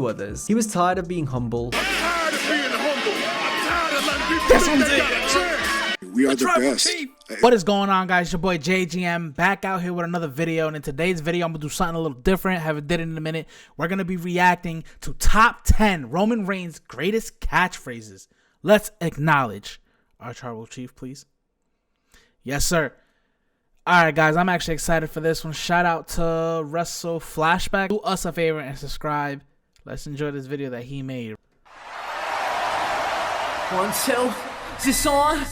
to others. He was tired of being humble. I'm tired of being humble. I'm tired of letting people think I got a chance. We are the best. What is going on, guys? Your boy JGM back out here with another video, and in today's video I'm gonna do something a little different. Haven't did it in a minute. We're gonna be reacting to top 10 Roman Reigns' greatest catchphrases. Let's acknowledge our tribal chief, please. Yes, sir. Alright, guys, I'm actually excited for this one. Shout out to Wrestle Flashback. Do us a favor and subscribe. Let's enjoy this video that he made. 1, 2, is this on?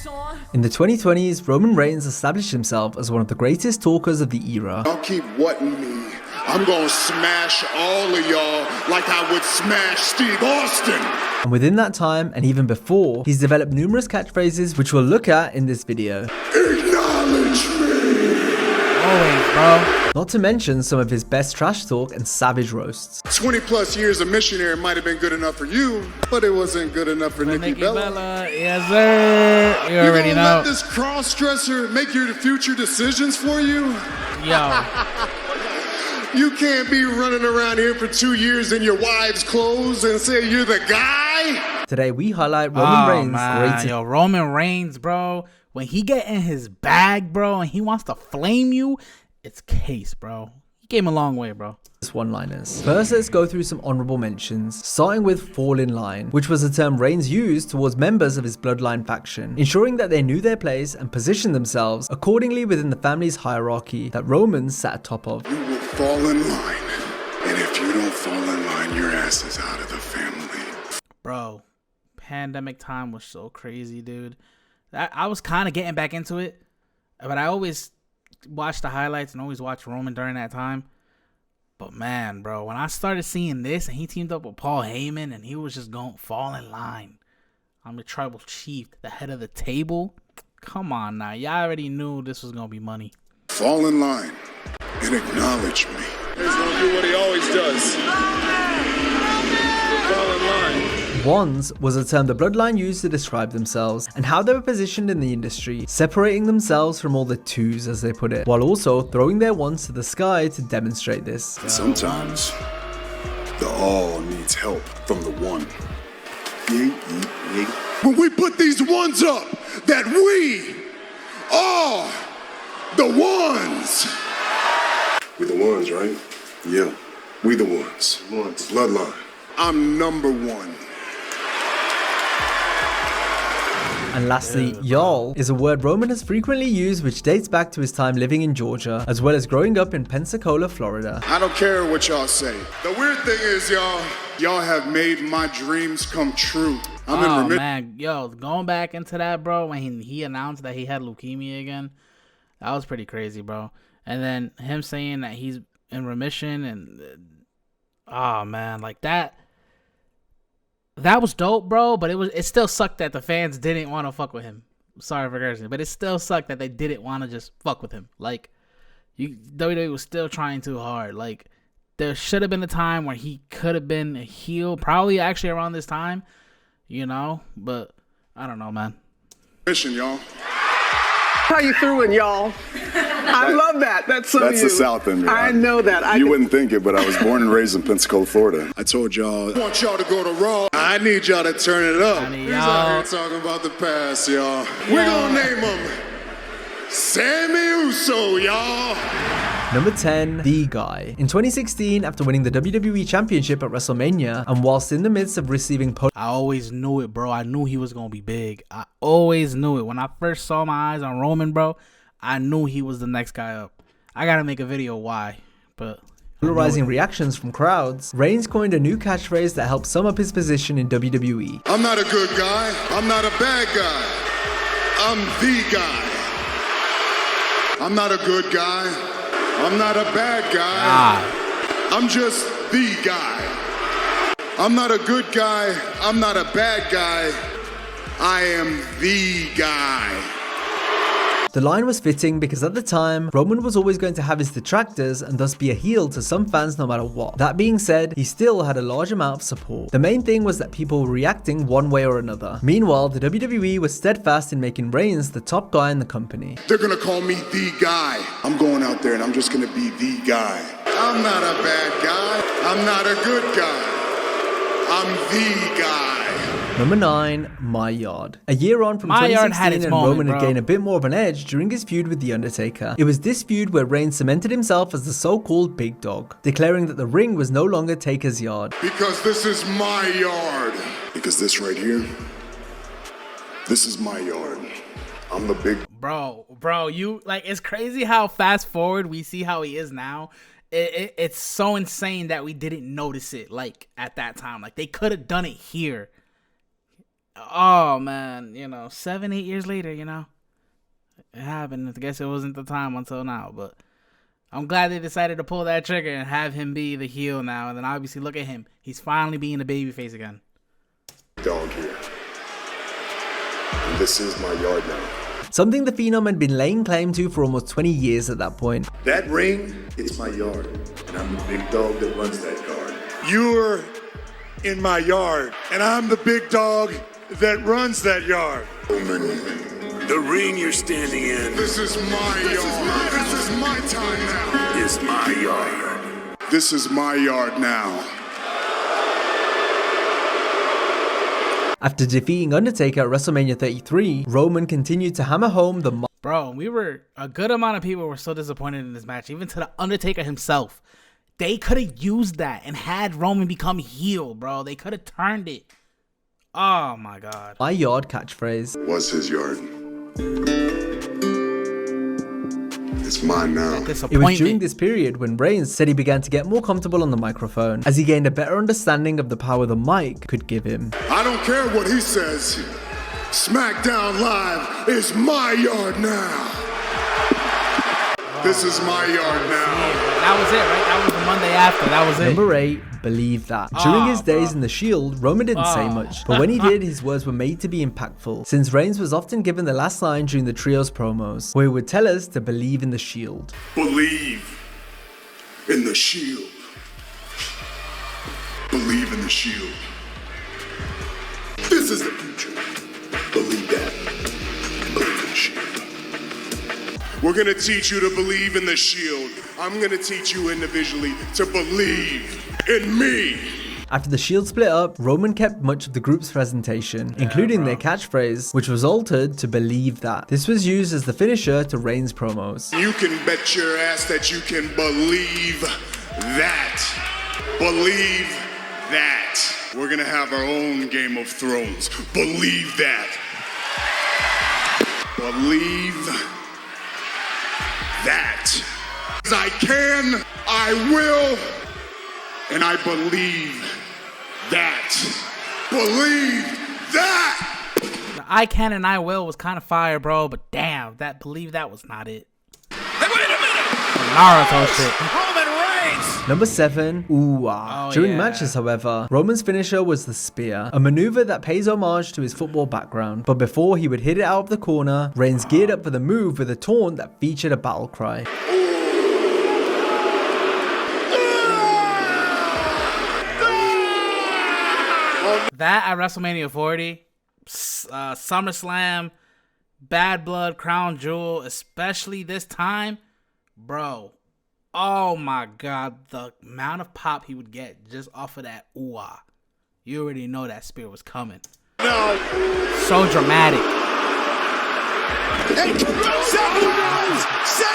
In the 2020s, Roman Reigns established himself as one of the greatest talkers of the era. Y'all keep whatting me. I'm gonna smash all of y'all like I would smash Steve Austin. And within that time, and even before, he's developed numerous catchphrases which we'll look at in this video. Acknowledge me. Always, bro. Not to mention some of his best trash talk and savage roasts. 20 plus years of missionary might have been good enough for you, but it wasn't good enough for Nikki Bella. Yes, sir. You already gonna know. let this cross-dresser make your future decisions for you? Yo. You can't be running around here for 2 years in your wife's clothes and say you're the guy. Today we highlight Roman Reigns' greatest. Yo, Roman Reigns, bro. When he get in his bag, bro, and he wants to flame you, it's case, bro. He came a long way, bro. One-liners. First, let's go through some honorable mentions, starting with fall in line, which was a term Reigns used towards members of his bloodline faction, ensuring that they knew their place and positioned themselves accordingly within the family's hierarchy that Romans sat atop of. You will fall in line, and if you don't fall in line, your ass is out of the family. Bro, pandemic time was so crazy, dude. I was kind of getting back into it, but I always watched the highlights and always watched Roman during that time. But man, bro, when I started seeing this and he teamed up with Paul Heyman and he was just going fall in line. I'm the tribal chief, the head of the table. Come on now, y'all already knew this was gonna be money. Fall in line and acknowledge me. He's gonna do what he always does. Fall in line. Wands was a term the bloodline used to describe themselves and how they were positioned in the industry, separating themselves from all the twos, as they put it, while also throwing their wands to the sky to demonstrate this. And sometimes the all needs help from the one. When we put these ones up, that we are the ones. We the ones, right? Yeah, we the ones. Bloodline. I'm number one. And lastly, y'all is a word Roman has frequently used which dates back to his time living in Georgia, as well as growing up in Pensacola, Florida. I don't care what y'all say. The weird thing is, y'all have made my dreams come true. Oh man, yo, going back into that, bro, when he announced that he had leukemia again, that was pretty crazy, bro. And then him saying that he's in remission, and oh man, like that was dope, bro. But it still sucked that the fans didn't want to fuck with him. Sorry for cursing, but it still sucked that they didn't want to just fuck with him. Like, WWE was still trying too hard. Like, there should have been a time where he could have been a heel, probably actually around this time, you know. But I don't know, man. Mission, y'all. How you threw it, y'all. I love that. That's so That's the South in me. I know that. You wouldn't think it, but I was born and raised in Pensacola, Florida. I told y'all, I want y'all to go to Raw. I need y'all to turn it up. He's out here talking about the past, y'all. We're gonna name him Sammy Uso, y'all. Number 10, The Guy. In 2016, after winning the WWE Championship at WrestleMania, and whilst in the midst of receiving I always knew it, bro. I knew he was going to be big. I always knew it. When I first saw my eyes on Roman, bro, I knew he was the next guy up. I got to make a video why, but polarizing reactions from crowds, Reigns coined a new catchphrase that helped sum up his position in WWE. I'm not a good guy. I'm not a bad guy. I'm the guy. I'm not a good guy. I'm not a bad guy. I'm just the guy. I'm not a good guy. I'm not a bad guy. I am the guy. The line was fitting because at the time, Roman was always going to have his detractors and thus be a heel to some fans no matter what. That being said, he still had a large amount of support. The main thing was that people were reacting one way or another. Meanwhile, the WWE was steadfast in making Reigns the top guy in the company. They're gonna call me the guy. I'm going out there and I'm just gonna be the guy. I'm not a bad guy. I'm not a good guy. I'm the guy. Number 9, My Yard. A year on from My Yard had 2016 its and moment, Roman had bro. gained a bit more of an edge during his feud with The Undertaker. It was this feud where Reigns cemented himself as the so-called big dog, declaring that the ring was no longer Taker's yard. Because this is my yard. Because this right here, this is my yard. I'm the big... Bro, you like, it's crazy how fast forward we see how he is now. It's so insane that we didn't notice it like at that time. Like they could have done it here. Oh man, 7-8 years later, it happened. I guess it wasn't the time until now, but I'm glad they decided to pull that trigger and have him be the heel now. And then obviously look at him. He's finally being a babyface again. dog here. And this is my yard now. Something the Phenom had been laying claim to for almost 20 years at that point. That ring is my yard, and I'm the big dog that runs that yard. You're in my yard, and I'm the big dog that runs that yard. The ring you're standing in. This is my yard. This is my time now. It's my yard. This is my yard now. After defeating Undertaker at WrestleMania 33, Roman continued to hammer home the... Bro, a good amount of people were so disappointed in this match, even to the Undertaker himself. They could have used that and had Roman become heel, bro. They could have turned it. Oh my God. My Yard catchphrase. What's his yard? It's mine now. It was during this period when Reigns said he began to get more comfortable on the microphone, as he gained a better understanding of the power the mic could give him. I don't care what he says. SmackDown Live is my yard now. This is my yard now. That was it, right? That was the Monday after. That was it. Number 8, Believe That. During his days in the Shield, Roman didn't say much, but when he did, his words were made to be impactful, since Reigns was often given the last line during the trio's promos, where he would tell us to believe in the Shield. Believe in the Shield. Believe in the Shield. This is the future. Believe that. Believe in the Shield. We're going to teach you to believe in the Shield. I'm going to teach you individually to believe in me. After the Shield split up, Roman kept much of the group's presentation, including their catchphrase, which was altered to Believe That. This was used as the finisher to Reigns' promos. You can bet your ass that you can believe that. Believe that. We're going to have our own Game of Thrones. Believe that. Believe that. I can, I will, and I believe that. Believe that. The I can and I will was kind of fire, bro, but damn, believe that was not it. Hey, wait a minute! Naruto shit. Roman Reigns! Number 7, Ooh-ah. During yeah. matches, however, Roman's finisher was the spear, a maneuver that pays homage to his football background. But before he would hit it out of the corner, Reigns geared up for the move with a taunt that featured a battle cry. That at WrestleMania 40, SummerSlam, Bad Blood, Crown Jewel, especially this time, bro. Oh my God, the amount of pop he would get just off of that ooh-ah. You already know that spear was coming. No. So dramatic.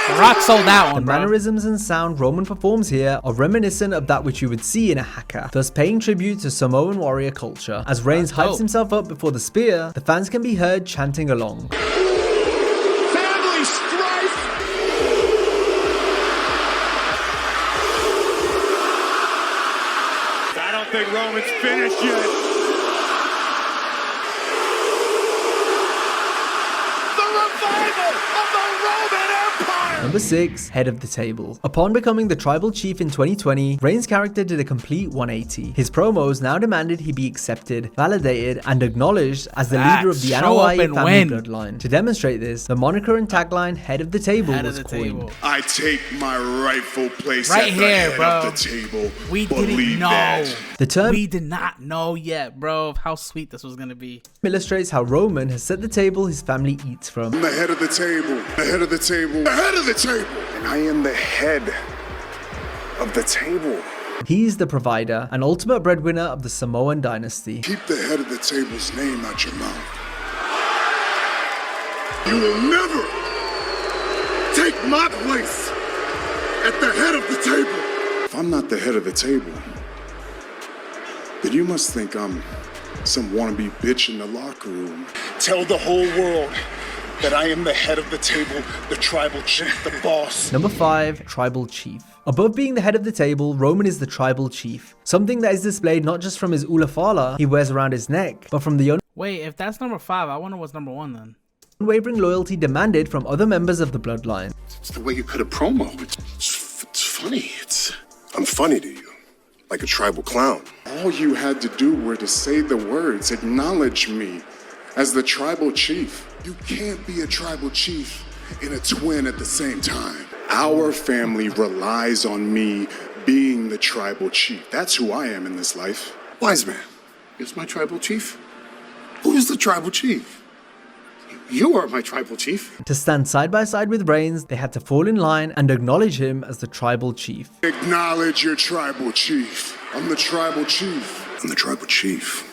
The Rock sold that one, The bro. mannerisms and sound Roman performs here are reminiscent of that which you would see in a haka, thus paying tribute to Samoan warrior culture. As Reigns hypes himself up before the spear, the fans can be heard chanting along. Family strife. I don't think Roman's finished yet. Number 6, Head of the Table. Upon becoming the tribal chief in 2020, Reigns' character did a complete 180. His promos now demanded he be accepted, validated, and acknowledged as the leader of the Show up Anoa'i and family win. bloodline. To demonstrate this, the moniker and tagline Head of the Table Head of was the coined. table. I take my rightful place Right at here, the head bro. of the table. We Believe didn't know. that. The term We did not know yet, bro, of how sweet this was going to be. illustrates how Roman has set the table his family eats from. I'm the head of the table. The head of the table. The head of the table. And I am the head of the table. He's the provider and ultimate breadwinner of the Samoan dynasty. Keep the head of the table's name out your mouth. You will never take my place at the head of the table. If I'm not the head of the table, then you must think I'm some wannabe bitch in the locker room. Tell the whole world that I am the head of the table, the tribal chief, the boss. Number 5, Tribal Chief. Above being the head of the table, Roman is the Tribal Chief. Something that is displayed not just from his ulafala he wears around his neck, but from the Wait, if that's number 5, I wonder what's number 1 then. unwavering loyalty demanded from other members of the bloodline. It's the way you cut a promo. It's funny. I'm funny to you. Like a tribal clown. All you had to do were to say the words, acknowledge me as the tribal chief. You can't be a tribal chief and a twin at the same time. Our family relies on me being the tribal chief. That's who I am in this life. Wise man, is my tribal chief? Who is the tribal chief? You are my tribal chief. To stand side by side with Reigns, they had to fall in line and acknowledge him as the Tribal Chief. Acknowledge your tribal chief. I'm the tribal chief. I'm the tribal chief.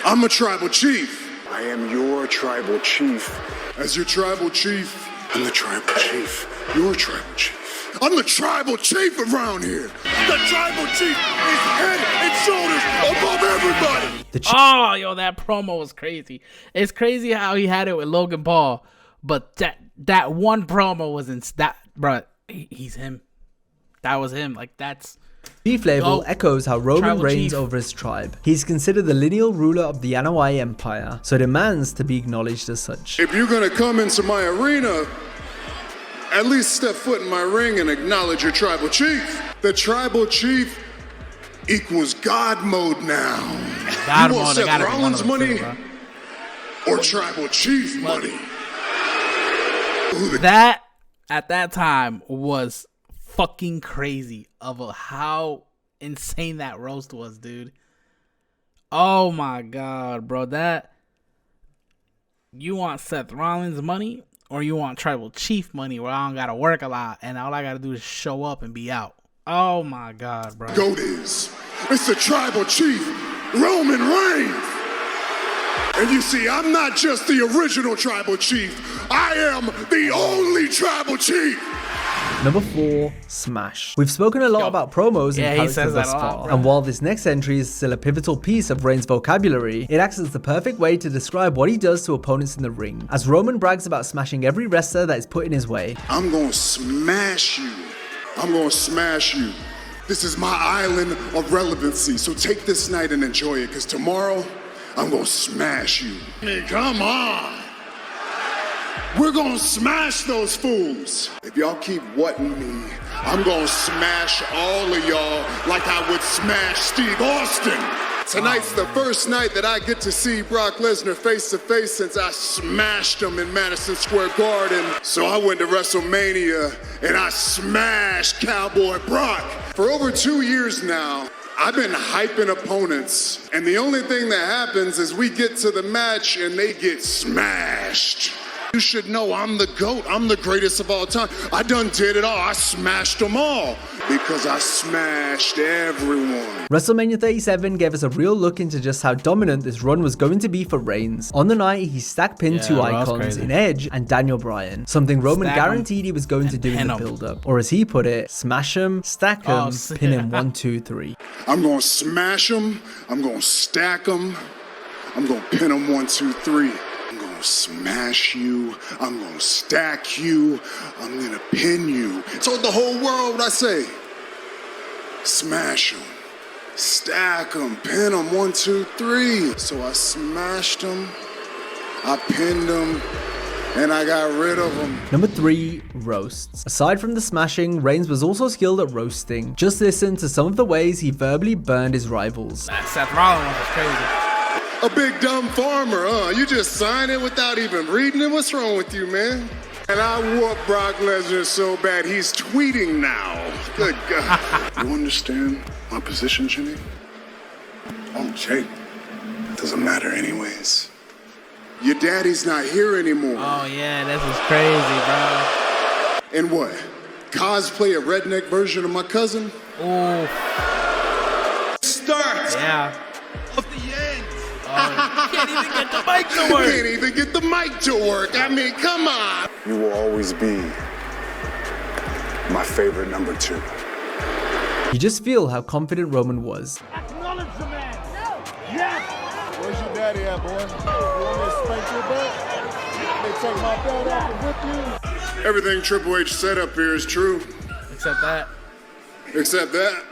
I'm a tribal chief. I am your tribal chief. As your tribal chief, I'm the tribal chief. Your tribal chief. I'm the tribal chief around here. The tribal chief is head and shoulders above everybody. Oh, yo, that promo was crazy. It's crazy how he had it with Logan Paul, but that one promo was bro. He's him. That was him. Like that's. Chief label echoes how Roman Tribal reigns Chief. over his tribe. He's considered the lineal ruler of the Anoa'i Empire, so demands to be acknowledged as such. If you're gonna come into my arena, at least step foot in my ring and acknowledge your tribal chief. The tribal chief equals God mode now. God You want mode, Seth gotta be one Rollins of them money too, bro. or tribal chief money? That at that time was fucking crazy of how insane that roast was, dude. Oh my god, bro. That you want Seth Rollins money or you want tribal chief money where I don't gotta work a lot and all I gotta do is show up and be out. Oh my god, bro. GOAT is. It's the tribal chief, Roman Reigns. And you see, I'm not just the original tribal chief. I am the only tribal chief. Number 4, Smash. We've spoken a lot about promos Yeah, and he characters says that thus a lot, far, bro. and while this next entry is still a pivotal piece of Reigns' vocabulary, it acts as the perfect way to describe what he does to opponents in the ring, as Roman brags about smashing every wrestler that is put in his way. I'm gonna smash you. I'm gonna smash you. This is my island of relevancy, so take this night and enjoy it, because tomorrow, I'm gonna smash you. Hey, come on. We're gonna smash those fools. If y'all keep whatting me, I'm gonna smash all of y'all like I would smash Steve Austin. Tonight's the first night that I get to see Brock Lesnar face to face since I smashed him in Madison Square Garden. So I went to WrestleMania and I smashed Cowboy Brock. For over 2 years now, I've been hyping opponents, and the only thing that happens is we get to the match and they get smashed. You should know I'm the GOAT. I'm the greatest of all time. I done did it all. I smashed them all because I smashed everyone. WrestleMania 37 gave us a real look into just how dominant this run was going to be for Reigns. On the night, he stack pinned two bro, that's icons crazy. in Edge and Daniel Bryan, something Roman Stack 'em guaranteed he was going to do in pin the 'em. build-up. Or as he put it, smash him, stack him, pin him 1, 2, 3. I'm gonna smash them. I'm gonna stack them. I'm gonna pin them 1, 2, 3. I'm gonna smash you. I'm gonna stack you. I'm gonna pin you. Told the whole world what I say. Smash them. Stack them. Pin them 1, 2, 3. So I smashed them. I pinned them. And I got rid of them. Number 3, roasts. Aside from the smashing, Reigns was also skilled at roasting. Just listen to some of the ways he verbally burned his rivals. That Seth Rollins was crazy. A big dumb farmer, huh? You just sign it without even reading it? What's wrong with you, man? And I whooped Brock Lesnar so bad he's tweeting now. Good God. You understand my position, Jimmy? Oh, Jake. It doesn't matter anyways. Your daddy's not here anymore. Oh yeah, this is crazy, bro. And what? Cosplay a redneck version of my cousin? Ooh. Yeah. Of the end. Can't even get the mic to work. Can't even get the mic to work. I mean, come on. You will always be my favorite number 2. You just feel how confident Roman was. Acknowledge the man. No. Yes. Where's your daddy at, boy? You want me to spank your butt? They take my belt off and whip you? Everything Triple H said up here is true. Except that. Except that.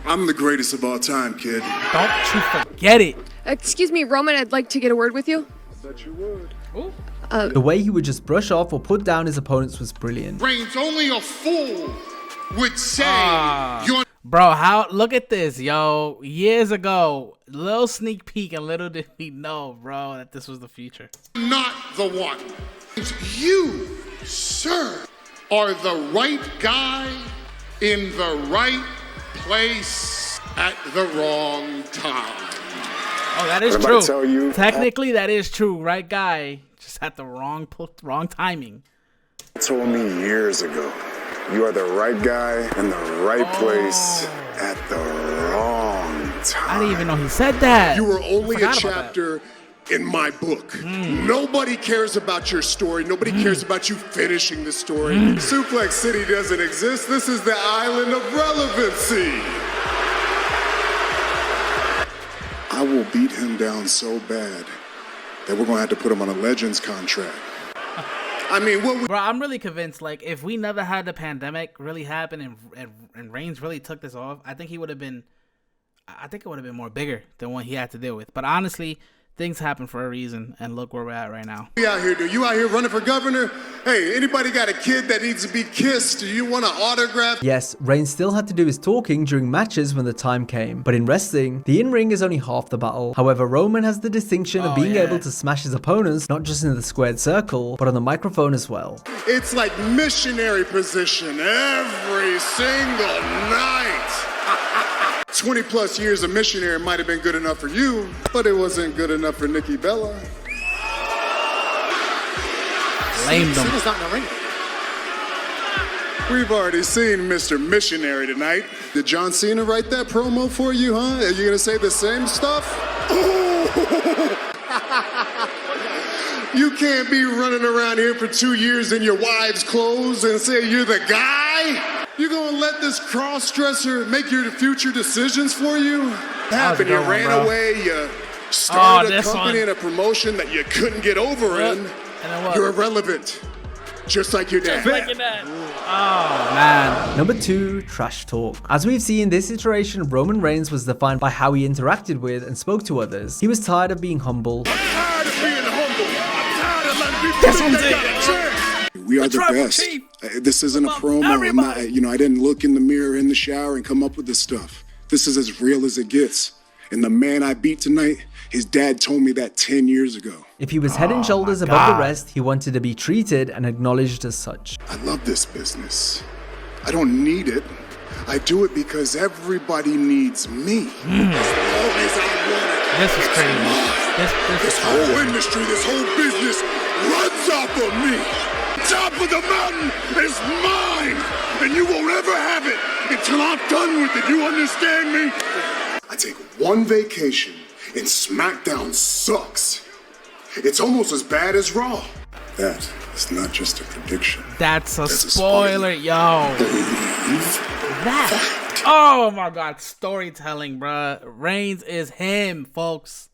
I'm the greatest of all time, kid. Don't you forget it. Excuse me, Roman, I'd like to get a word with you. Bet you would. Ooh. The way he would just brush off or put down his opponents was brilliant. Reigns, only a fool would say you're Bro, look at this, yo. Years ago, little sneak peek, and little did we know, bro, that this was the future. not the one. You, sir, are the right guy in the right place at the wrong time. Oh, that is I'm about true. to tell you- Technically, that is true. Right guy, just at the wrong timing. Told me years ago, you are the right guy in the right place at the wrong time. I didn't even know he said that. You were only a Forgot about that. chapter in my book. Nobody cares about your story. Nobody cares about you finishing the story. Suplex City doesn't exist. This is the island of relevancy. I will beat him down so bad that we're going to have to put him on a Legends contract. I mean, what would Bro, I'm really convinced, like, if we never had the pandemic really happen and Reigns really took this off, I think it would have been more bigger than what he had to deal with. But honestly, things happen for a reason, and look where we're at right now. you out here do? You out here running for governor? Hey, anybody got a kid that needs to be kissed? Do you want an autograph? Yes, Reigns still had to do his talking during matches when the time came, but in wrestling, the in-ring is only half the battle. However, Roman has the distinction of being able to smash his opponents not just in the squared circle, but on the microphone as well. It's like missionary position every single night. 20 plus years of missionary might have been good enough for you, but it wasn't good enough for Nikki Bella. Lamed him. We've already seen Mr. Missionary tonight. Did John Cena write that promo for you, huh? Are you gonna say the same stuff? You can't be running around here for 2 years in your wife's clothes and say you're the guy? You gonna let this cross-dresser make your future decisions for you? Happened, you good one, ran bro. away, you started a this company one. and a promotion that you couldn't get over Yep. in. And then what? You're irrelevant, just like your dad. Oh, man. Number 2, trash talk. As we've seen, this iteration of Roman Reigns was defined by how he interacted with and spoke to others. He was tired of being humble. Tired of being humble. I'm tired of letting people think they got a chance. We are the best. This isn't a promo. I'm not, I didn't look in the mirror in the shower and come up with this stuff. This is as real as it gets. And the man I beat tonight, his dad told me that 10 years ago. If he was head and shoulders above the rest, he wanted to be treated and acknowledged as such. I love this business. I don't need it. I do it because everybody needs me. As long as I want it. This is crazy. This whole industry, this whole business runs off of me. Top of the mountain is mine, and you won't ever have it until I'm done with it. You understand me? I take one vacation, and SmackDown sucks. It's almost as bad as Raw. That is not just a prediction. That's a That's a spoiler, yo. That. Oh my God, storytelling, bruh. Reigns is him, folks.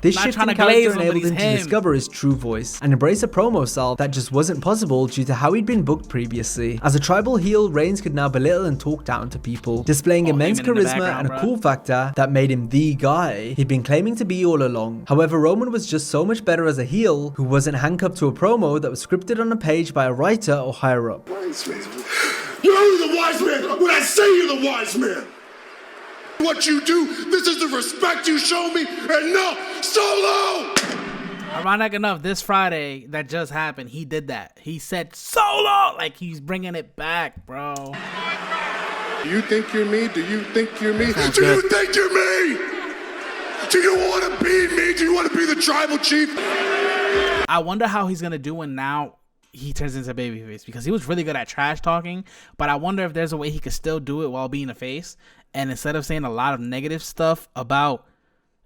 This Not shift trying in to glaze character him, but enabled he's him to him. discover his true voice and embrace a promo style that just wasn't possible due to how he'd been booked previously. As a tribal heel, Reigns could now belittle and talk down to people, displaying immense Heyman in the charisma background, and a bruh. cool factor that made him the guy he'd been claiming to be all along. However, Roman was just so much better as a heel who wasn't handcuffed to a promo that was scripted on a page by a writer or higher up. Wise man. You're the wise man when I say you're the wise man. What you do, this is the respect you show me, and no, Solo! Ironic enough, this Friday that just happened, he did that. He said Solo, like he's bringing it back, bro. Do you think you're me? Do you think you're me? sounds Do you good. think you're me? Do you want to be me? Do you want to be the tribal chief? I wonder how he's gonna do when now he turns into babyface, because he was really good at trash talking, but I wonder if there's a way he could still do it while being a face, and instead of saying a lot of negative stuff about,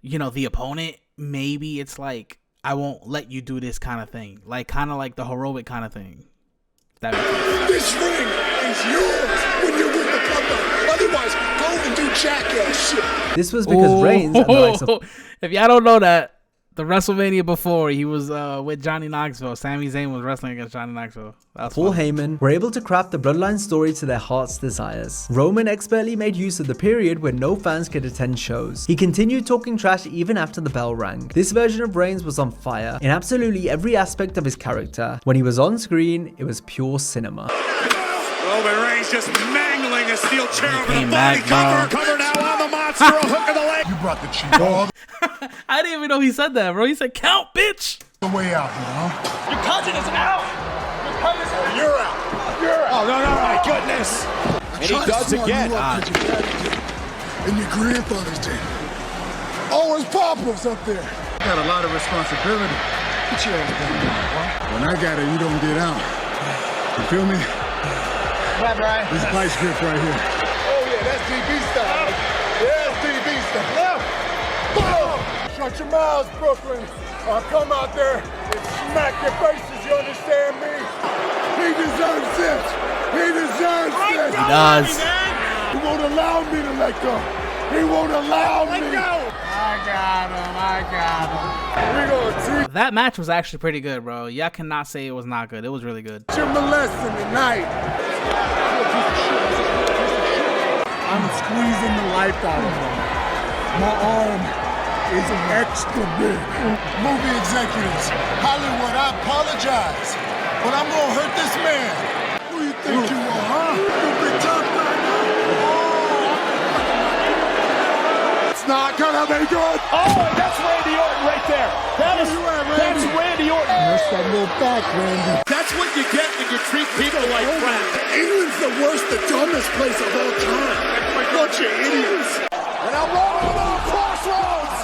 you know, the opponent, maybe it's like, I won't let you do this kind of thing, like kind of like the heroic kind of thing. That makes sense. This ring is yours when you're with the Bloodline. Otherwise, go and do jackass shit. This was because Reigns and the likes of if y'all don't know that, the WrestleMania before, he was with Johnny Knoxville. Sami Zayn was wrestling against Johnny Knoxville. Paul Heyman were able to craft the Bloodline story to their heart's desires. Roman expertly made use of the period when no fans could attend shows. He continued talking trash even after the bell rang. This version of Reigns was on fire in absolutely every aspect of his character. When he was on screen, it was pure cinema. Roman Reigns just mangling a steel chair over the came body back, cover now on the monster, a hook of the leg. You brought the cheap all I didn't even know he said that, bro. He said, count, bitch. the way out, you know? Your cousin is out. Your cousin is out. You're out. You're out. Oh, no, my goodness. And he does again. And your grandfather's did. Oh, his papa's up there. Got a lot of responsibility. Get your ass down there, boy. When I got it, you don't get out. You feel me? Right, Brian. This vice grip right here. Oh, yeah, that's DB style. Yeah, that's DB style. Left. Boom! Shut your mouths, Brooklyn. I'll come out there and smack your faces, you understand me? He deserves this. He deserves this. He does. He won't allow me to let go. He won't allow me. I got him. We're gonna treat That match was actually pretty good, bro. Y'all cannot say it was not good. It was really good. you molesting tonight. I'm squeezing the life out of him. My arm is extra big. Movie executives, Hollywood, I apologize, but I'm gonna hurt this man. Who you think you are, huh? You big tough guy now? It's not gonna be good. Oh, and that's Randy Orton right there. That's Randy Orton. That's that little back, Randy. That's what you get when you treat people like crap. England's the worst, the dumbest place of all time. Bunch of idiots. And I'm rolling on Crossroads.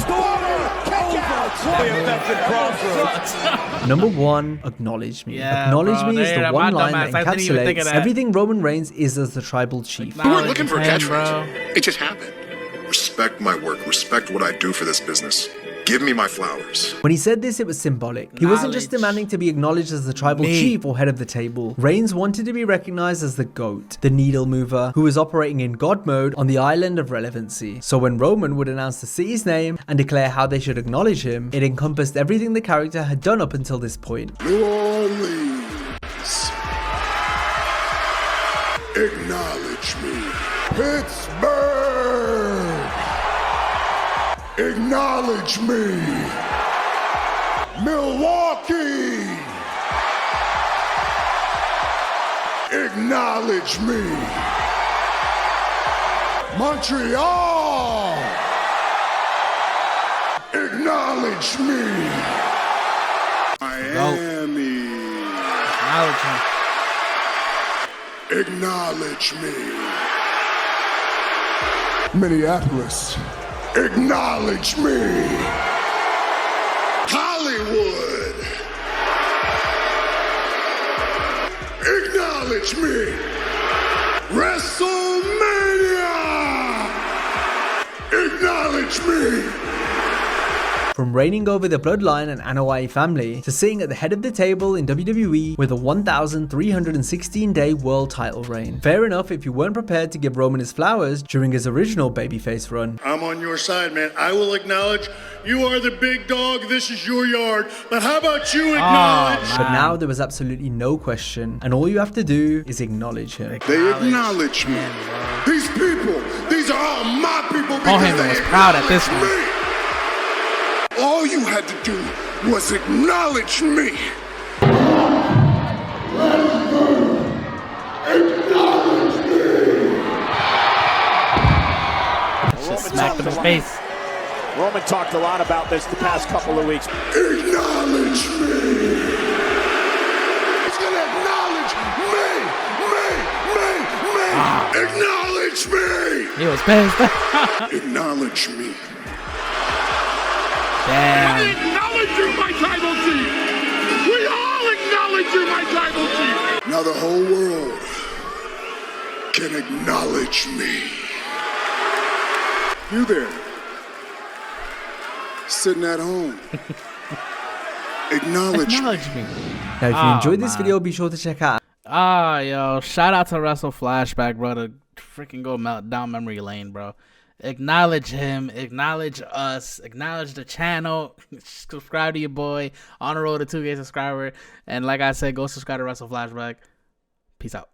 Stormer, kick out. Effective Crossroads. Number 1, acknowledge me. Yeah, Acknowledge bro, me is there, the one line dumbass. that I didn't even think of encapsulates that. everything Roman Reigns is as the tribal chief. We weren't looking for a Bro. catchphrase. It just happened. Respect my work. Respect what I do for this business. Give me my flowers. When he said this, it was symbolic. He wasn't just Knowledge. demanding to be acknowledged as the tribal Me. chief or head of the table. Reigns wanted to be recognized as the GOAT, the needle mover, who was operating in God mode on the island of relevancy. So when Roman would announce the city's name and declare how they should acknowledge him, it encompassed everything the character had done up until this point. New Orleans. Acknowledge me. Pittsburgh. Acknowledge me. Milwaukee. Acknowledge me. Montreal. Acknowledge me. Miami. Acknowledge him. Acknowledge me. Minneapolis. Acknowledge me. Hollywood. Acknowledge me. WrestleMania. Acknowledge me. From reigning over the Bloodline and Anoa'i family to sitting at the head of the table in WWE with a 1,316-day world title reign. Fair enough if you weren't prepared to give Roman his flowers during his original babyface run. I'm on your side, man. I will acknowledge you are the big dog. This is your yard. But how about you acknowledge? But now there was absolutely no question, and all you have to do is acknowledge him. They acknowledge me. These people, these are all my people Paul because Heyman they was proud at this acknowledge one. me. All you had to do was acknowledge me. Just smacked him in the face. Roman talked a lot about this the past couple of weeks. Acknowledge me. He's gonna acknowledge me. Acknowledge me. He was pissed. Acknowledge me. Damn. Acknowledge you, my tribal chief. We all acknowledge acknowledge you, my tribal chief. Now the whole world can acknowledge me. You there, sitting at home. Acknowledge me. Now, if you enjoyed this video, be sure to check out. Yo, shout out to Wrestle Flashback, bro, to freaking go down memory lane, bro. Acknowledge him, acknowledge us, acknowledge the channel, subscribe to your boy, on the road to 2K subscriber, and like I said, go subscribe to Wrestle Flashback. Peace out.